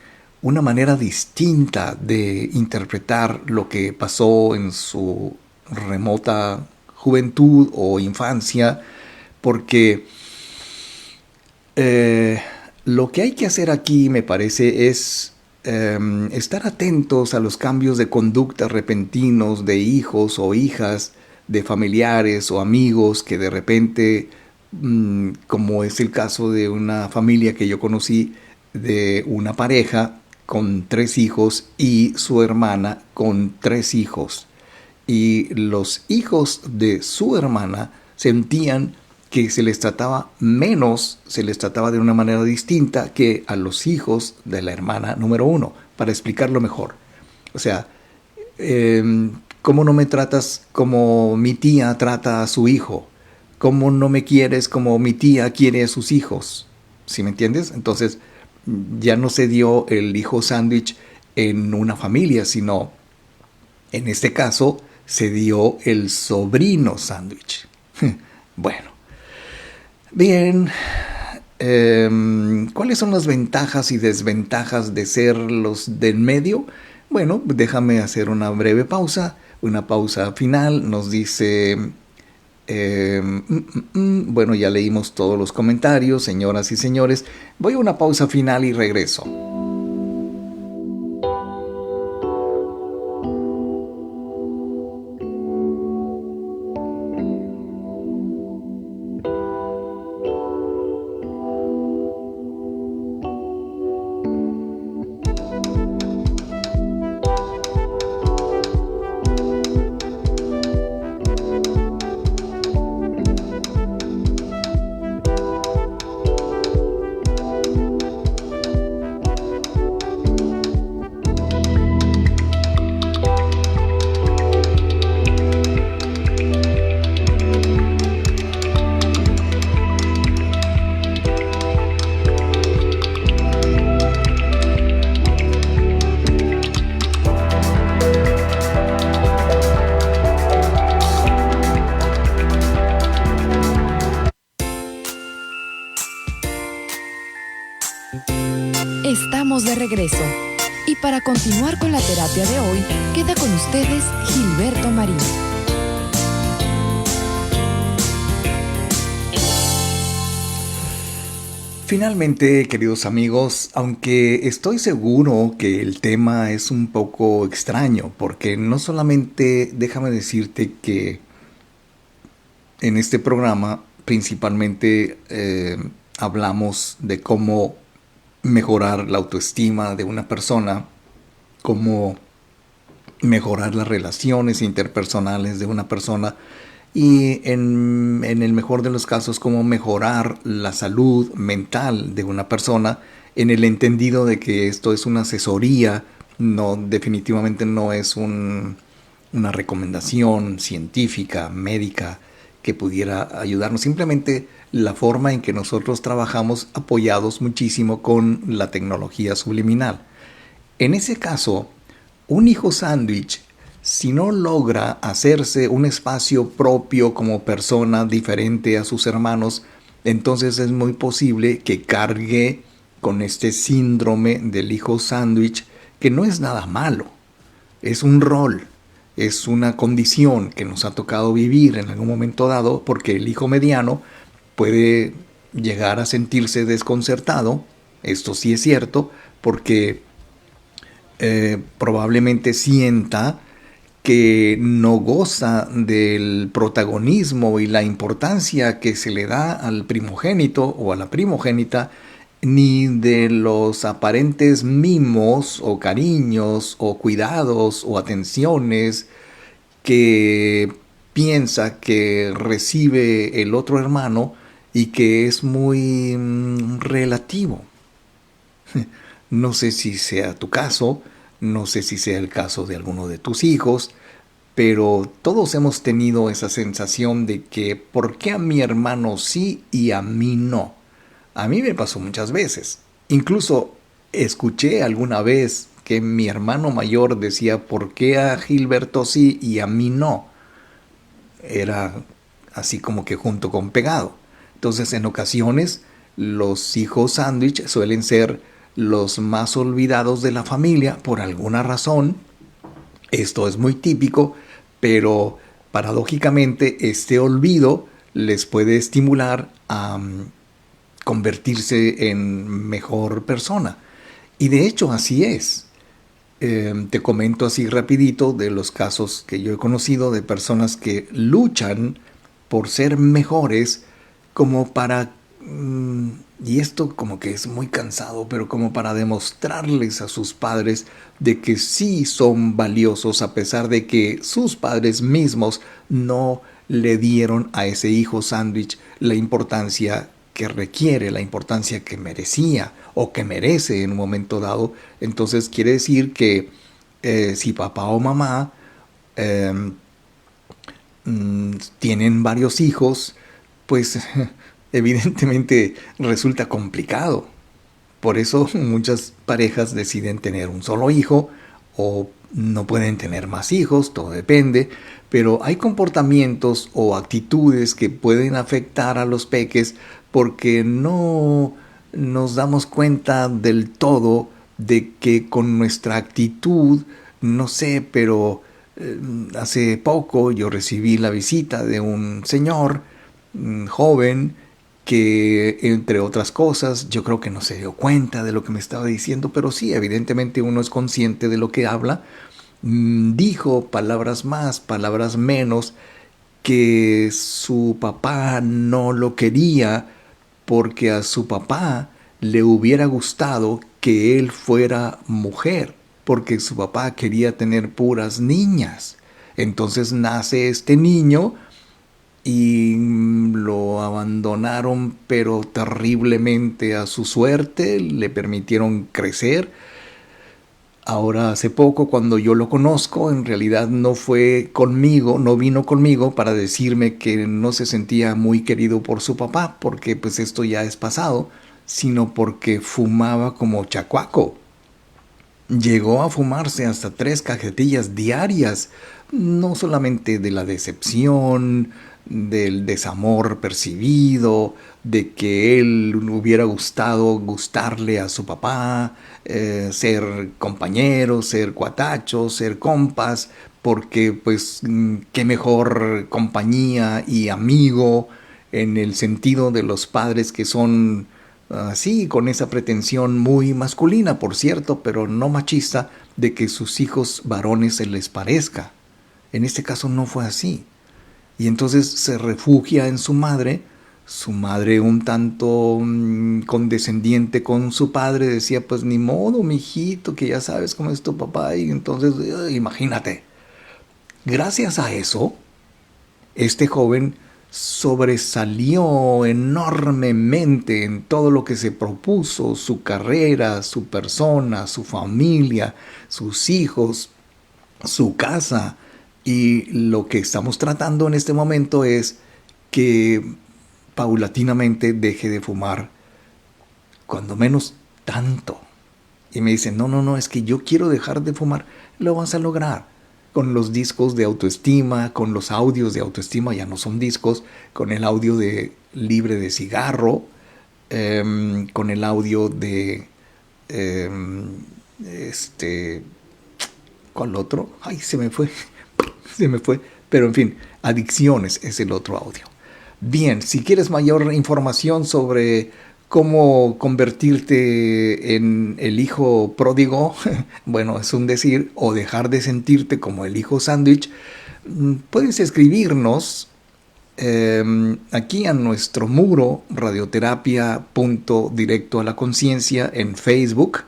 una manera distinta de interpretar lo que pasó en su remota juventud o infancia, porque lo que hay que hacer aquí, me parece, es estar atentos a los cambios de conducta repentinos de hijos o hijas, de familiares o amigos que de repente, como es el caso de una familia que yo conocí, de una pareja con 3 hijos y su hermana con 3 hijos. Y los hijos de su hermana sentían que se les trataba menos, se les trataba de una manera distinta que a los hijos de la hermana número 1. Para explicarlo mejor, o sea, ¿cómo no me tratas como mi tía trata a su hijo? ¿Cómo no me quieres como mi tía quiere a sus hijos? ¿Sí me entiendes? Entonces, ya no se dio el hijo sándwich en una familia, sino en este caso se dio el sobrino sándwich. Bueno, bien, ¿cuáles son las ventajas y desventajas de ser los del medio? Bueno, déjame hacer una breve pausa, una pausa final. Nos dice, bueno, ya leímos todos los comentarios, señoras y señores. Voy a una pausa final y regreso. Estamos de regreso. Y para continuar con la terapia de hoy, queda con ustedes Gilberto Marín. Finalmente, queridos amigos, aunque estoy seguro que el tema es un poco extraño, porque no solamente, déjame decirte que en este programa principalmente hablamos de cómo mejorar la autoestima de una persona, cómo mejorar las relaciones interpersonales de una persona y en el mejor de los casos cómo mejorar la salud mental de una persona, en el entendido de que esto es una asesoría, no, definitivamente no es una recomendación científica, médica, que pudiera ayudarnos. Simplemente la forma en que nosotros trabajamos, apoyados muchísimo con la tecnología subliminal. En ese caso, un hijo sándwich, si no logra hacerse un espacio propio como persona diferente a sus hermanos, entonces es muy posible que cargue con este síndrome del hijo sándwich, que no es nada malo, es un rol. Es una condición que nos ha tocado vivir en algún momento dado, porque el hijo mediano puede llegar a sentirse desconcertado. Esto sí es cierto, porque probablemente sienta que no goza del protagonismo y la importancia que se le da al primogénito o a la primogénita, ni de los aparentes mimos o cariños o cuidados o atenciones que piensa que recibe el otro hermano y que es muy relativo. No sé si sea tu caso, no sé si sea el caso de alguno de tus hijos, pero todos hemos tenido esa sensación de que ¿por qué a mi hermano sí y a mí no? A mí me pasó muchas veces. Incluso escuché alguna vez que mi hermano mayor decía ¿por qué a Gilberto sí y a mí no? Era así como que junto con pegado. Entonces, en ocasiones, los hijos sándwich suelen ser los más olvidados de la familia por alguna razón. Esto es muy típico, pero paradójicamente este olvido les puede estimular a convertirse en mejor persona. Y de hecho así es. Te comento así rapidito de los casos que yo he conocido de personas que luchan por ser mejores como para, y esto como que es muy cansado, pero como para demostrarles a sus padres de que sí son valiosos a pesar de que sus padres mismos no le dieron a ese hijo sándwich la importancia que requiere, la importancia que merecía o que merece en un momento dado. Entonces quiere decir que si papá o mamá tienen varios hijos, pues evidentemente resulta complicado. Por eso muchas parejas deciden tener un solo hijo o no pueden tener más hijos, todo depende, pero hay comportamientos o actitudes que pueden afectar a los peques porque no nos damos cuenta del todo de que con nuestra actitud, no sé, pero hace poco yo recibí la visita de un señor joven que, entre otras cosas, yo creo que no se dio cuenta de lo que me estaba diciendo, pero sí, evidentemente uno es consciente de lo que habla. Dijo palabras más, palabras menos, que su papá no lo quería porque a su papá le hubiera gustado que él fuera mujer, porque su papá quería tener puras niñas. Entonces nace este niño y lo abandonaron pero terriblemente a su suerte, le permitieron crecer. Ahora hace poco, cuando yo lo conozco, en realidad no fue conmigo, no vino conmigo para decirme que no se sentía muy querido por su papá, porque pues esto ya es pasado, sino porque fumaba como chacuaco. Llegó a fumarse hasta 3 cajetillas diarias, no solamente de la decepción, del desamor percibido, de que él hubiera gustarle a su papá, ser compañeros, ser cuatachos, ser compas, porque pues qué mejor compañía y amigo en el sentido de los padres que son así, con esa pretensión muy masculina, por cierto, pero no machista, de que sus hijos varones se les parezca. En este caso no fue así. Y entonces se refugia en su madre un tanto condescendiente con su padre, decía, pues ni modo, mijito, que ya sabes cómo es tu papá, y entonces, imagínate. Gracias a eso, este joven sobresalió enormemente en todo lo que se propuso, su carrera, su persona, su familia, sus hijos, su casa. Y lo que estamos tratando en este momento es que paulatinamente deje de fumar, cuando menos tanto. Y me dicen, no, es que yo quiero dejar de fumar. Lo vas a lograr con los discos de autoestima, con los audios de autoestima, ya no son discos, con el audio de libre de cigarro, con el audio de ¿cuál otro? Ay, se me fue, pero en fin, adicciones es el otro audio. Bien, si quieres mayor información sobre ¿Cómo convertirte en el hijo pródigo? Bueno, es un decir, o dejar de sentirte como el hijo sándwich. Puedes escribirnos aquí a nuestro muro radioterapia.directoalaconciencia en Facebook.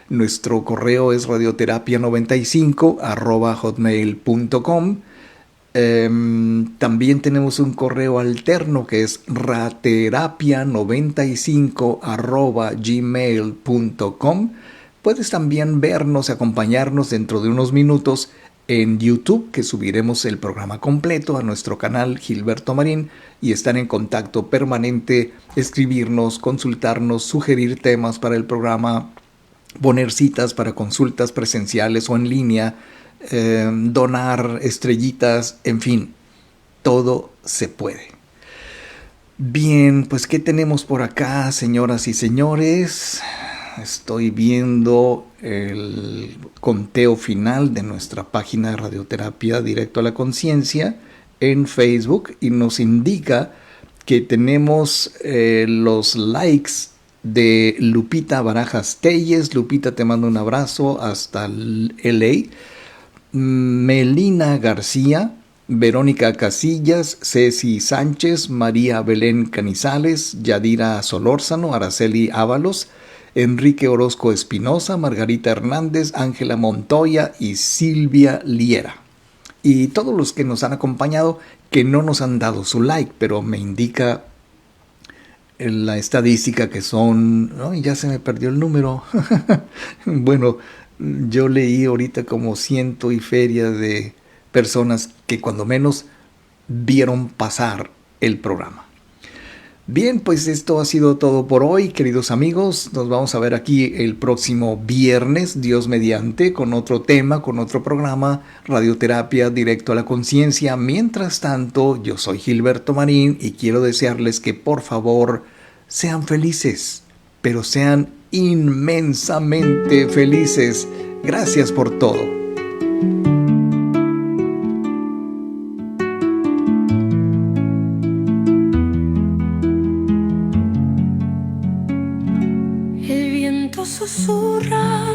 Nuestro correo es radioterapia95@hotmail.com. También tenemos un correo alterno que es raterapia95@gmail.com. Puedes también vernos y acompañarnos dentro de unos minutos en YouTube, que subiremos el programa completo a nuestro canal Gilberto Marín, y estar en contacto permanente, escribirnos, consultarnos, sugerir temas para el programa, poner citas para consultas presenciales o en línea, donar estrellitas, en fin, todo se puede. Bien, pues ¿qué tenemos por acá, señoras y señores? Estoy viendo el conteo final de nuestra página de Radioterapia Directo a la Conciencia en Facebook y nos indica que tenemos los likes de Lupita Barajas Telles. Lupita, te mando un abrazo hasta LA. Melina García, Verónica Casillas, Ceci Sánchez, María Belén Canizales, Yadira Solórzano, Araceli Ábalos, Enrique Orozco Espinosa, Margarita Hernández, Ángela Montoya y Silvia Liera. Y todos los que nos han acompañado que no nos han dado su like, pero me indica la estadística que son... ¡Ay, ya se me perdió el número! Bueno, yo leí ahorita como ciento y feria de personas que cuando menos vieron pasar el programa. Bien, pues esto ha sido todo por hoy, queridos amigos. Nos vamos a ver aquí el próximo viernes, Dios mediante, con otro tema, con otro programa, Radioterapia Directo a la Conciencia. Mientras tanto, yo soy Gilberto Marín y quiero desearles que por favor sean felices, pero sean inmensamente felices. Gracias por todo. Susurra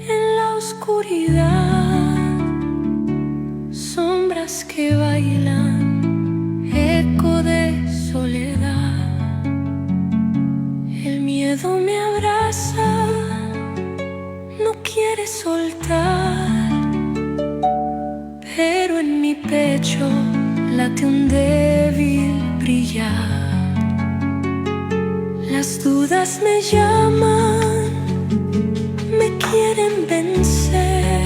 en la oscuridad, sombras que bailan, eco de soledad. El miedo me abraza, no quiere soltar, pero en mi pecho late un débil brillar. Las dudas me llaman, me quieren vencer,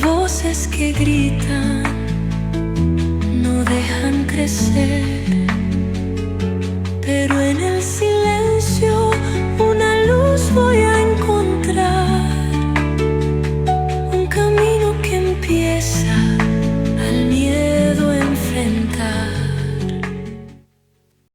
voces que gritan, no dejan crecer.